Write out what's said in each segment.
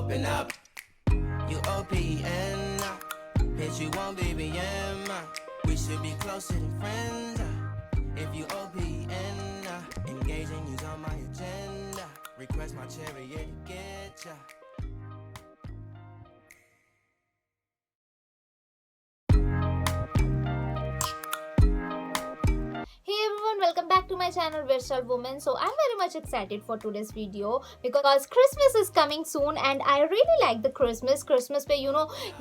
Open up, you OPN, bitch you won't BBM, we should be closer than friends, if you OPN, engaging you's on my agenda, request my chariot to get ya. Hey everyone, welcome back to my channel Virtual Woman. So I'm very much excited for today's video because Christmas is coming soon and I really like the Christmas पे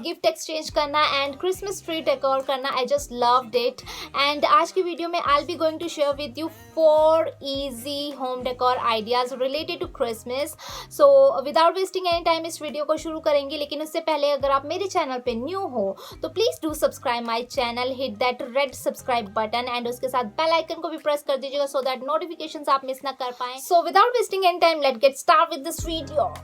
gift exchange करना and Christmas tree decor करना. I just loved it. And आज की video में I'll be going to share with you 4 easy home decor ideas related to Christmas. So without wasting any time इस video को शुरू करेंगे, लेकिन उससे पहले अगर आप मेरे चैनल पे न्यू हो तो please do subscribe my channel, hit that red subscribe button and उसके साथ बेल आइकन को भी प्रेस कर दीजिएगा सो दैट नोटिफिकेशंस आप मिस ना कर पाएं. So without wasting any time let's get start with this video.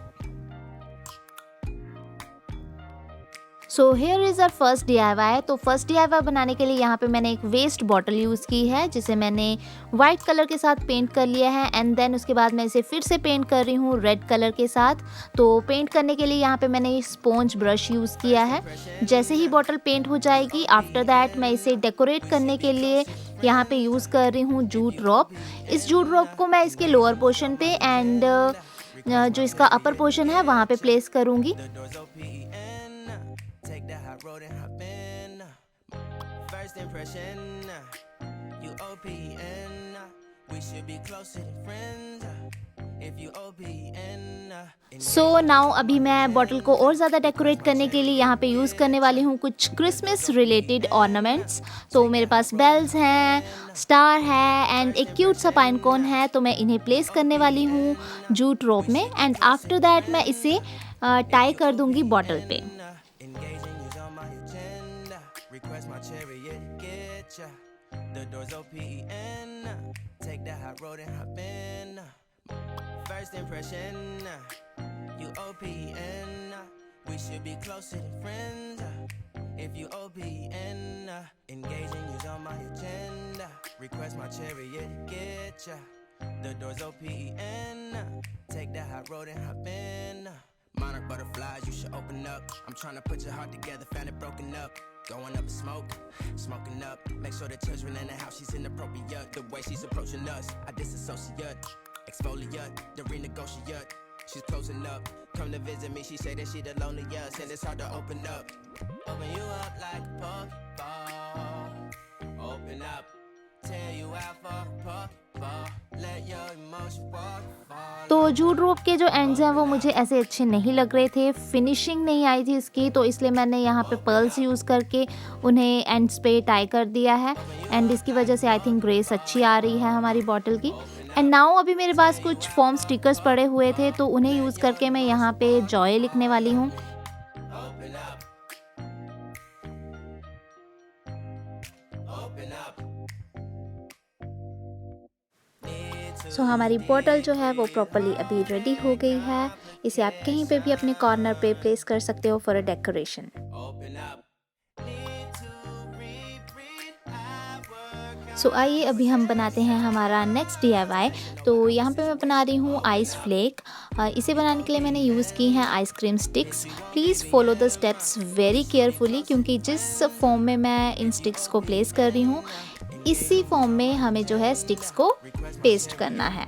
So here is our first DIY. तो फर्स्ट DIY बनाने के लिए यहाँ पे मैंने एक वेस्ट बॉटल यूज़ की है जिसे मैंने वाइट कलर के साथ पेंट कर लिया है एंड देन उसके बाद मैं इसे फिर से पेंट कर रही हूँ रेड कलर के साथ. तो पेंट करने के लिए यहाँ पे मैंने स्पॉन्ज ब्रश यूज़ किया है. जैसे ही बॉटल पेंट हो जाएगी आफ्टर दैट मैं इसे डेकोरेट करने के लिए यहाँ पे यूज़ कर रही हूँ जूट रॉप. इस जूट रॉप को मैं इसके लोअर पोर्शन पे एंड जो इसका अपर पोर्शन है वहाँ पे प्लेस करूँगी. Road and hop in, first impression, you OPN, we should be closer than friends, if you OPN. So now अभी मैं बॉटल को और ज़्यादा डेकोरेट करने के लिए यहाँ पे यूज़ करने वाली हूँ कुछ क्रिसमस रिलेटेड ऑर्नामेंट्स. तो मेरे पास बेल्स हैं, स्टार है एंड एक क्यूट सा पाइन कोन है. तो मैं इन्हें प्लेस करने वाली हूँ जूट रोप में एंड आफ्टर दैट मैं इसे टाई कर दूँगी बॉटल पे. Request my chariot to get ya. The doors OPN. Take that hot road and hop in. First impression, you OPN. We should be closer than friends. If you OPN, engaging you's on my agenda. Request my chariot to get ya. The doors OPN. Take that hot road and hop in. Monarch butterflies, you should open up. I'm trying to put your heart together, found it broken up. Going up in smoke, smoking up. Make sure the children in the house, she's inappropriate. The way she's approaching us, I disassociate. Exfoliate, the renegotiate. She's closing up, come to visit me. She say that she the loneliest, and it's hard to open up. Open you up like a Pokeball. Open up, tear you out for a Pokeball. Let your emotion walk. तो jute रोप के जो ends हैं वो मुझे ऐसे अच्छे नहीं लग रहे थे, फिनिशिंग नहीं आई थी इसकी. तो इसलिए मैंने यहाँ पे पर्ल्स यूज़ करके उन्हें एंड्स पे टाई कर दिया है एंड इसकी वजह से आई थिंक ग्रेस अच्छी आ रही है हमारी बॉटल की. एंड नाउ अभी मेरे पास कुछ फॉर्म स्टिकर्स पड़े हुए थे तो उन्हें यूज़ करके मैं यहाँ पे जॉय लिखने वाली हूँ. सो हमारी बॉटल जो है वो प्रॉपर्ली अभी रेडी हो गई है. इसे आप कहीं पे भी अपने कॉर्नर पे प्लेस कर सकते हो फॉर अ डेकोरेशन. सो आइए अभी हम बनाते हैं हमारा नेक्स्ट DIY. तो यहाँ पे मैं बना रही हूँ आइस फ्लेक. इसे बनाने के लिए मैंने यूज़ की हैं ice cream sticks. Please follow the steps very carefully क्योंकि जिस फॉर्म में मैं इन स्टिक्स को प्लेस कर रही हूँ इसी फॉर्म में हमें जो है स्टिक्स को पेस्ट करना है.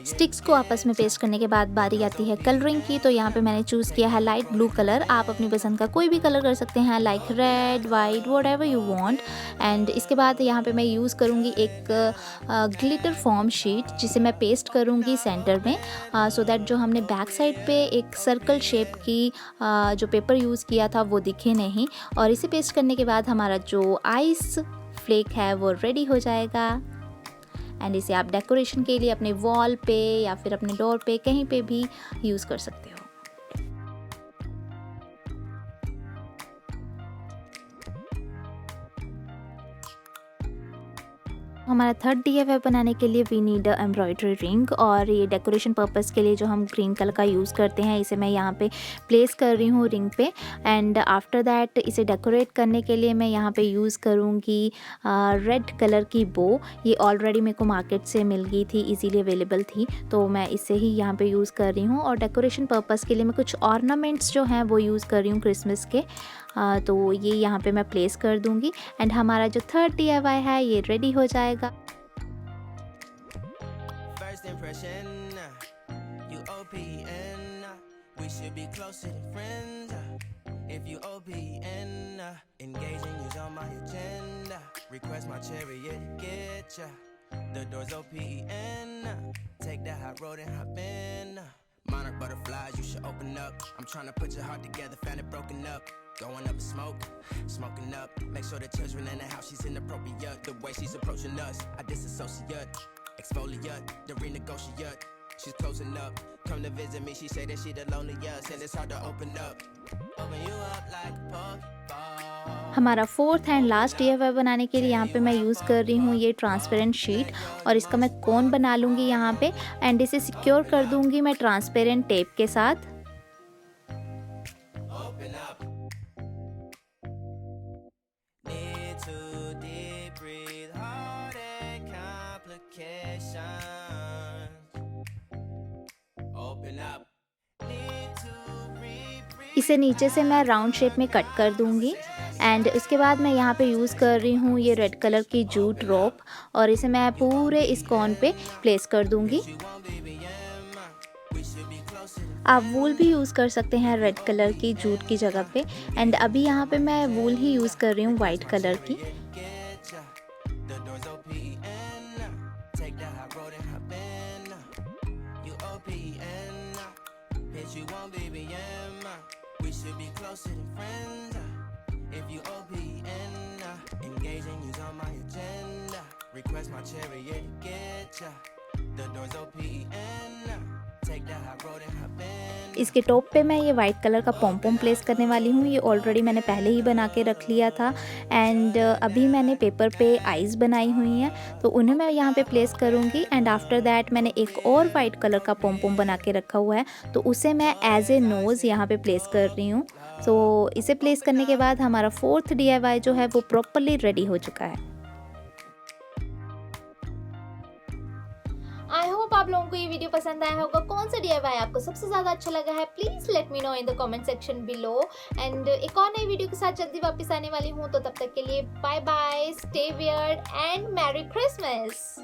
स्टिक्स को आपस में पेस्ट करने के बाद बारी आती है कलरिंग की. तो यहाँ पे मैंने चूज़ किया है लाइट ब्लू कलर. आप अपनी पसंद का कोई भी कलर कर सकते हैं like red, white, what ever you want. And इसके बाद यहाँ पे मैं यूज़ करूँगी एक ग्लिटर फॉर्म शीट जिसे मैं पेस्ट करूँगी सेंटर में सो दैट जो हमने बैक साइड पे एक सर्कल शेप की जो पेपर यूज़ किया था वो दिखे नहीं. और इसे पेस्ट करने के बाद हमारा जो आइस फ्लेक है वो रेडी हो जाएगा. एंड इसे आप डेकोरेशन के लिए अपने वॉल पे या फिर अपने डोर पे कहीं पे भी यूज़ कर सकते हो. हमारा थर्ड DIY बनाने के लिए वी नीड एम्ब्रॉयडरी रिंग, और ये डेकोरेशन पर्पस के लिए जो हम ग्रीन कलर का यूज़ करते हैं, इसे मैं यहाँ पे प्लेस कर रही हूँ रिंग पे। एंड आफ्टर दैट इसे डेकोरेट करने के लिए मैं यहाँ पे यूज़ करूँगी रेड कलर की बो। ये ऑलरेडी मेरे को मार्केट से मिल गई थी, इजीली अवेलेबल थी, तो मैं इसे ही यहाँ पे यूज़ कर रही हूँ। और डेकोरेशन पर्पस के लिए मैं कुछ ऑर्नामेंट्स जो हैं वो यूज़ कर रही हूँ क्रिसमस के। तो ये यहाँ पे मैं प्लेस कर दूँगी एंड हमारा जो थर्ड DIY है ये रेडी हो जाएगा। First impression, you OPN. We should be closer than friends. If you OPN, engaging you's on my agenda. Request my chariot to get ya. The door's OPN. Take that hot road and hop in. Monarch butterflies, you should open up. I'm trying to put your heart together, found it broken up. Going up in smoke, smoking up. Make sure the children in the house, she's inappropriate. The way she's approaching us, I disassociate. Exfoliate, the renegotiate. She's closing up. Come to visit me, she say that she the loneliest, and it's hard to open up. Open you up like a Pokeball. हमारा fourth and last DIY बनाने के लिए यहाँ पे मैं use कर रही हूँ ये ट्रांसपेरेंट शीट, और इसका मैं कोन बना लूँगी यहाँ पे एंड इसे सिक्योर कर दूँगी मैं ट्रांसपेरेंट टेप के साथ। Open up. Need to deep breathe, heartache complications. Open up. Need to breathe. इसे नीचे से मैं राउंड शेप में कट कर दूँगी एंड उसके बाद मैं यहाँ पे यूज़ कर रही हूँ ये रेड कलर की जूट रोप, और इसे मैं पूरे इस कोन पे प्लेस कर दूँगी। आप वूल भी यूज़ कर सकते हैं रेड कलर की जूट की जगह पे, एंड अभी यहाँ पे मैं वूल ही यूज़ कर रही हूँ वाइट कलर की। The door's OPN. Take that hot road and hop in. You OPN. Bitch, you won't BBM. We should be closer than friends. If you OPN. Engaging you's on my agenda. Request my chariot to get ya. The door's OPN. Take that hot road and hop in. इसके top पे मैं ये white colour का पॉम place करने वाली हूँ। ये already मैंने पहले ही बना के रख लिया था एंड अभी मैंने पेपर पे आइज़ बनाई हुई हैं, तो उन्हें मैं यहाँ पे प्लेस करूँगी। एंड आफ्टर दैट मैंने एक और वाइट कलर का पॉम बना के रखा हुआ है, तो उसे मैं एज ए नोज़ यहाँ पे प्लेस कर रही हूँ। तो इसे प्लेस करने के बाद हमारा फोर्थ DIY जो है वो प्रॉपरली रेडी हो चुका है। आई होप आप लोगों को ये वीडियो पसंद आया होगा। कौन सा DIY आपको सबसे ज़्यादा अच्छा लगा है, please let me know in the comment section below. And एक और नई वीडियो के साथ जल्दी वापस आने वाली हूँ, तो तब तक के लिए bye bye, stay weird and merry Christmas.